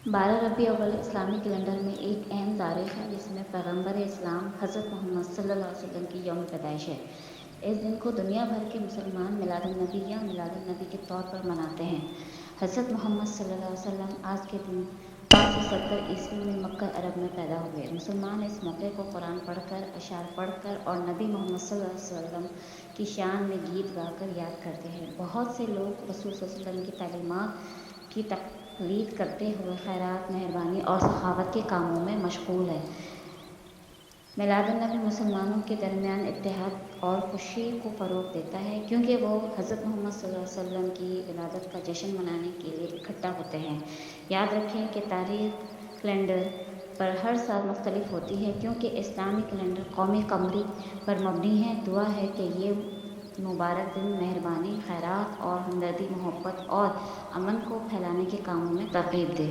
12 ربیع الاول اسلامی کیلنڈر میں ایک اہم تاریخ ہے جس میں پیغمبر اسلام حضرت محمد صلی اللہ علیہ وسلم کی یوم پیدائش ہے۔ اس دن کو دنیا بھر کے مسلمان میلاد النبی یا میلاد النبی کے طور پر مناتے ہیں۔ حضرت محمد صلی اللہ علیہ وسلم آج کے دن 570 عیسوی میں مکہ عرب میں پیدا ہوئے۔ مسلمان اس موقع کو قرآن پڑھ کر، اشعار پڑھ کر اور نبی محمد صلی اللہ علیہ وسلم کی شان میں گیت گا کر یاد کرتے ہیں۔ بہت سے لوگ رسول صلی اللہ علیہ وسلم کی تعلیمات کی تقلید کرتے ہوئے خیرات، مہربانی اور سخاوت کے کاموں میں مشغول ہیں۔ میلاد النبی مسلمانوں کے درمیان اتحاد اور خوشی کو فروغ دیتا ہے کیونکہ وہ حضرت محمد صلی اللہ علیہ وسلم کی ولادت کا جشن منانے کے لیے اکٹھا ہوتے ہیں۔ یاد رکھیں کہ تاریخ کیلنڈر پر ہر سال مختلف ہوتی ہے کیونکہ اسلامی کیلنڈر قومی قمری پر مبنی ہے۔ دعا ہے کہ یہ مبارک دن مہربانی، خیرات اور ہمدردی، محبت اور امن کو پھیلانے کے کاموں میں ترغیب دے۔